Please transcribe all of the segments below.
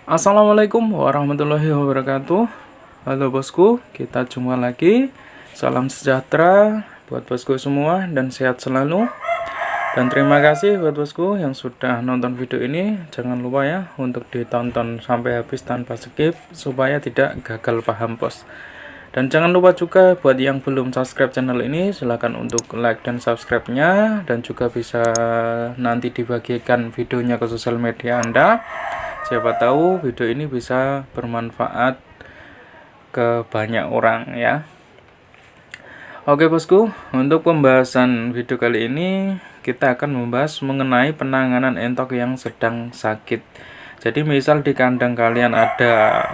Assalamualaikum warahmatullahi wabarakatuh. Halo bosku, kita jumpa lagi. Salam sejahtera buat bosku semua dan sehat selalu. Dan terima kasih buat bosku yang sudah nonton video ini. Jangan lupa ya untuk ditonton sampai habis tanpa skip supaya tidak gagal paham bos. Dan jangan lupa juga buat yang belum subscribe channel ini, silahkan untuk like dan subscribe-nya. Dan juga bisa nanti dibagikan videonya ke sosial media Anda. Siapa tahu video ini bisa bermanfaat ke banyak orang ya. Oke bosku, untuk pembahasan video kali ini kita akan membahas mengenai penanganan entok yang sedang sakit. Jadi misal di kandang kalian ada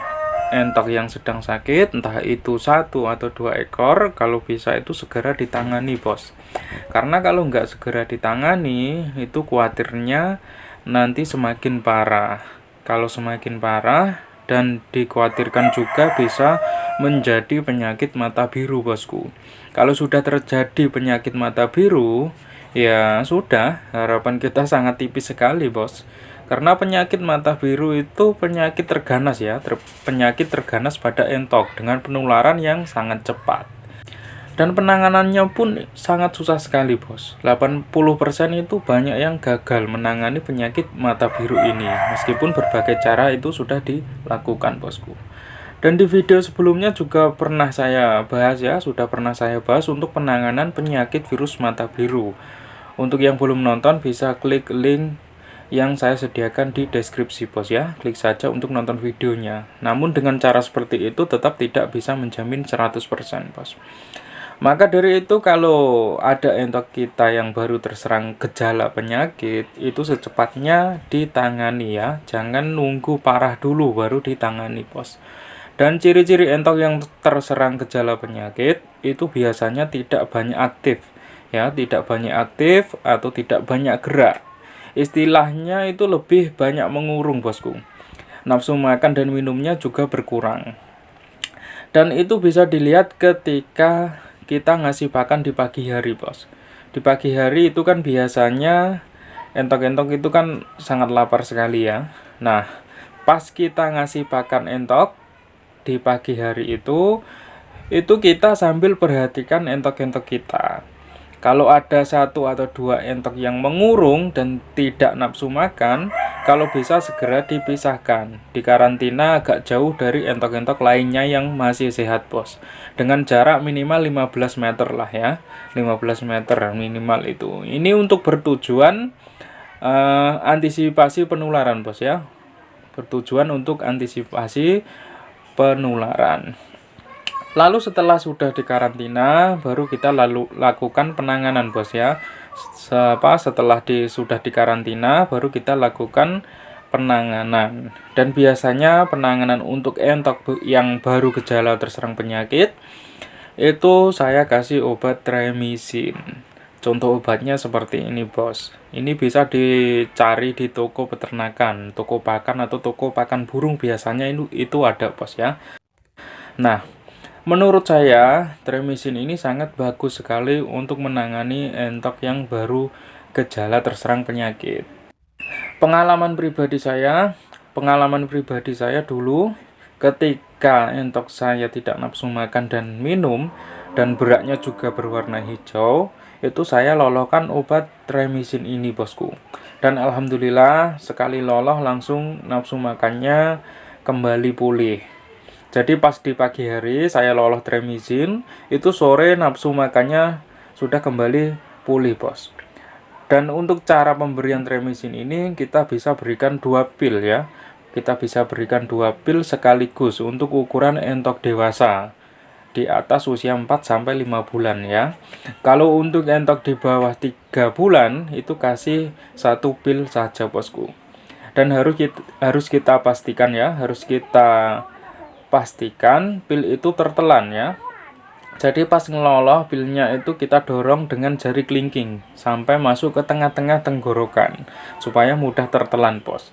entok yang sedang sakit, entah itu 1 atau 2 ekor, kalau bisa itu segera ditangani bos. Karena kalau nggak segera ditangani, itu khawatirnya nanti semakin parah. Kalau semakin parah dan dikhawatirkan juga bisa menjadi penyakit mata biru bosku. Kalau sudah terjadi penyakit mata biru, ya sudah, harapan kita sangat tipis sekali bos. Karena penyakit mata biru itu penyakit terganas ya, penyakit terganas pada entok dengan penularan yang sangat cepat. Dan penanganannya pun sangat susah sekali bos. 80% itu banyak yang gagal menangani penyakit mata biru ini. Meskipun berbagai cara itu sudah dilakukan bosku. Dan di video sebelumnya juga pernah saya bahas ya, sudah pernah saya bahas untuk penanganan penyakit virus mata biru. Untuk yang belum nonton bisa klik link yang saya sediakan di deskripsi bos ya. Klik saja untuk nonton videonya. Namun dengan cara seperti itu tetap tidak bisa menjamin 100% bos. Maka dari itu kalau ada entok kita yang baru terserang gejala penyakit, itu secepatnya ditangani ya. Jangan nunggu parah dulu baru ditangani bos. Dan ciri-ciri entok yang terserang gejala penyakit itu biasanya tidak banyak aktif ya, tidak banyak aktif atau tidak banyak gerak. Istilahnya itu lebih banyak mengurung bosku. Nafsu makan dan minumnya juga berkurang. Dan itu bisa dilihat ketika kita ngasih pakan di pagi hari bos. Di pagi hari itu kan biasanya entok-entok itu kan sangat lapar sekali ya. Nah, pas kita ngasih pakan entok di pagi hari itu kita sambil perhatikan entok-entok kita. Kalau ada 1 atau 2 entok yang mengurung dan tidak nafsu makan, kalau bisa segera dipisahkan, dikarantina agak jauh dari entok-entok lainnya yang masih sehat bos. Dengan jarak minimal 15 meter lah ya, 15 meter minimal itu. Ini untuk bertujuan antisipasi penularan bos ya, bertujuan untuk antisipasi penularan. Lalu setelah sudah dikarantina, baru kita lakukan penanganan bos ya. Setelah sudah dikarantina, baru kita lakukan penanganan. Dan biasanya penanganan untuk entok yang baru gejala terserang penyakit, itu saya kasih obat tremisin. Contoh obatnya seperti ini bos. Ini bisa dicari di toko peternakan, toko pakan atau toko pakan burung biasanya itu ada bos ya. Nah, menurut saya, tremisin ini sangat bagus sekali untuk menangani entok yang baru gejala terserang penyakit. Pengalaman pribadi saya dulu ketika entok saya tidak nafsu makan dan minum dan beraknya juga berwarna hijau, itu saya lolokan obat tremisin ini bosku. Dan alhamdulillah sekali loloh langsung nafsu makannya kembali pulih. Jadi pas di pagi hari saya loloh tremisin, itu sore nafsu makannya sudah kembali pulih bos. Dan untuk cara pemberian tremisin ini kita bisa berikan 2 pil ya. Kita bisa berikan 2 pil sekaligus untuk ukuran entok dewasa di atas usia 4-5 bulan ya. Kalau untuk entok di bawah 3 bulan itu kasih 1 pil saja bosku. Dan harus kita pastikan ya, pastikan pil itu tertelan ya. Jadi pas ngeloloh pilnya itu kita dorong dengan jari kelingking sampai masuk ke tengah-tengah tenggorokan supaya mudah tertelan bos.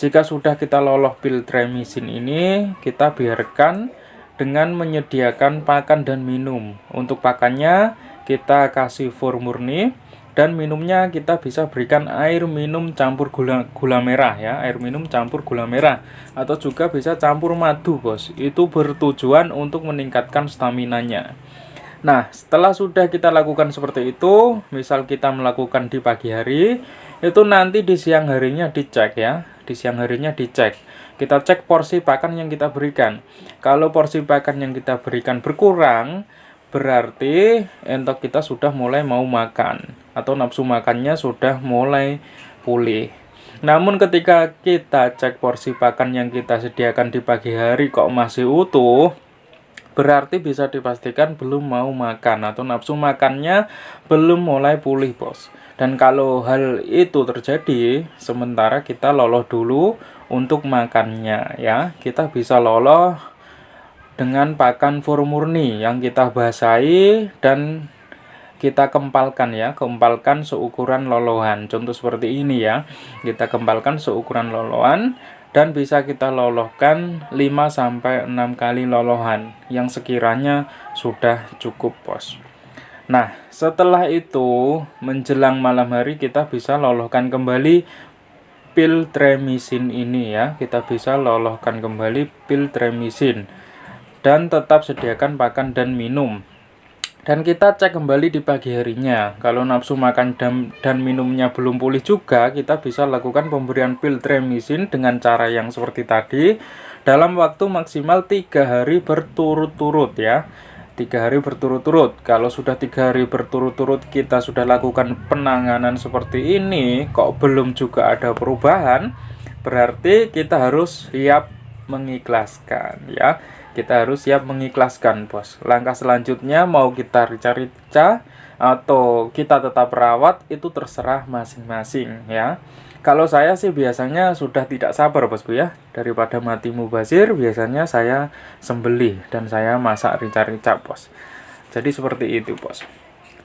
Jika sudah kita loloh pil tremisin ini, kita biarkan dengan menyediakan pakan dan minum. Untuk pakannya kita kasih fur murni, Dan minumnya kita bisa berikan air minum campur gula merah ya, air minum campur gula merah, atau juga bisa campur madu bos. Itu bertujuan untuk meningkatkan staminanya. Nah, setelah sudah kita lakukan seperti itu, misal kita melakukan di pagi hari, itu nanti di siang harinya dicek ya. Di siang harinya dicek. Kita cek porsi pakan yang kita berikan. Kalau porsi pakan yang kita berikan berkurang, berarti entok kita sudah mulai mau makan atau nafsu makannya sudah mulai pulih. Namun ketika kita cek porsi pakan yang kita sediakan di pagi hari kok masih utuh, berarti bisa dipastikan belum mau makan atau nafsu makannya belum mulai pulih bos. Dan kalau hal itu terjadi, sementara kita loloh dulu untuk makannya ya. Kita bisa loloh dengan pakan fur murni yang kita basahi dan kita kempalkan ya, kempalkan seukuran lolohan. Contoh seperti ini ya. Kita kempalkan seukuran lolohan dan bisa kita lolohkan 5-6 kali lolohan yang sekiranya sudah cukup bos. Nah, setelah itu menjelang malam hari kita bisa lolohkan kembali pil tremisin ini ya. Kita bisa lolohkan kembali pil tremisin. Dan tetap sediakan pakan dan minum. Dan kita cek kembali di pagi harinya. Kalau nafsu makan dan minumnya belum pulih juga, kita bisa lakukan pemberian pil tremisin dengan cara yang seperti tadi dalam waktu maksimal 3 hari berturut-turut ya. 3 hari berturut-turut. Kalau sudah 3 hari berturut-turut kita sudah lakukan penanganan seperti ini, kok belum juga ada perubahan, berarti kita harus siap mengikhlaskan ya. Kita harus siap mengikhlaskan bos. Langkah selanjutnya mau kita rica-rica atau kita tetap rawat itu terserah masing-masing ya. Kalau saya sih biasanya sudah tidak sabar bosku ya. Daripada mati mubazir biasanya saya sembelih dan saya masak rica-rica bos. Jadi seperti itu bos.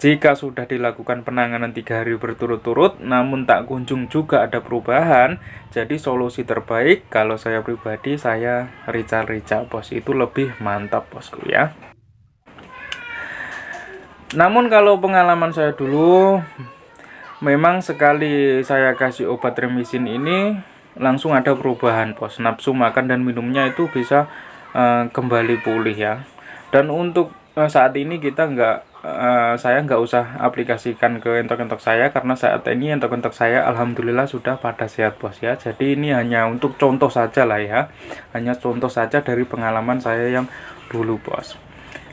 Jika sudah dilakukan penanganan 3 hari berturut-turut namun tak kunjung juga ada perubahan, jadi solusi terbaik kalau saya pribadi saya rica-rica bos, itu lebih mantap bosku ya. Namun kalau pengalaman saya dulu, memang sekali saya kasih obat tremisin ini langsung ada perubahan bos. Nafsu makan dan minumnya itu bisa kembali pulih ya. Dan untuk saat ini saya nggak usah aplikasikan ke entok-entok saya karena saat ini entok-entok saya alhamdulillah sudah pada sehat bos ya. Jadi ini hanya untuk contoh saja lah ya, hanya contoh saja dari pengalaman saya yang dulu bos.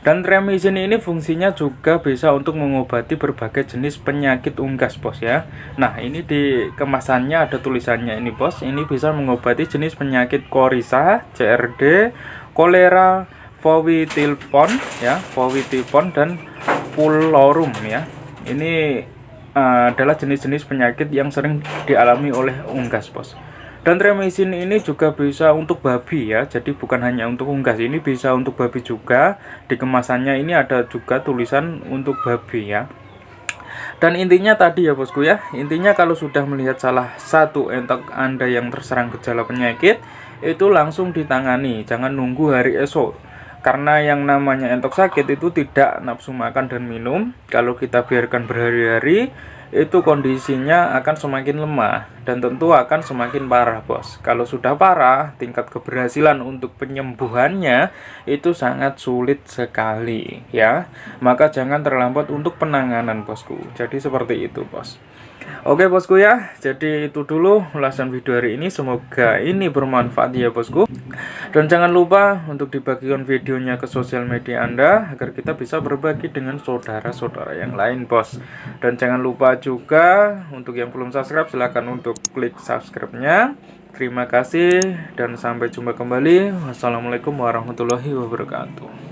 Dan tremisin ini fungsinya juga bisa untuk mengobati berbagai jenis penyakit unggas bos ya. Nah ini di kemasannya ada tulisannya ini bos, ini bisa mengobati jenis penyakit korisa, CRD, kolera, fowltipon ya, fowltipon dan pulorum ya. Ini adalah jenis-jenis penyakit yang sering dialami oleh unggas bos. Dan tremisin ini juga bisa untuk babi ya. Jadi bukan hanya untuk unggas, ini bisa untuk babi juga. Di kemasannya ini ada juga tulisan untuk babi ya. Dan intinya tadi ya bosku ya, intinya kalau sudah melihat salah satu entok Anda yang terserang gejala penyakit, itu langsung ditangani, jangan nunggu hari esok. Karena yang namanya entok sakit itu tidak nafsu makan dan minum. Kalau kita biarkan berhari-hari, itu kondisinya akan semakin lemah dan tentu akan semakin parah bos. Kalau sudah parah, tingkat keberhasilan untuk penyembuhannya itu sangat sulit sekali ya. Maka jangan terlambat untuk penanganan bosku. Jadi seperti itu bos. Oke bosku ya, jadi itu dulu ulasan video hari ini. Semoga ini bermanfaat ya bosku. Dan jangan lupa untuk dibagikan videonya ke sosial media Anda agar kita bisa berbagi dengan saudara-saudara yang lain bos. Dan jangan lupa juga untuk yang belum subscribe silahkan untuk klik subscribe-nya. Terima kasih dan sampai jumpa kembali. Wassalamualaikum warahmatullahi wabarakatuh.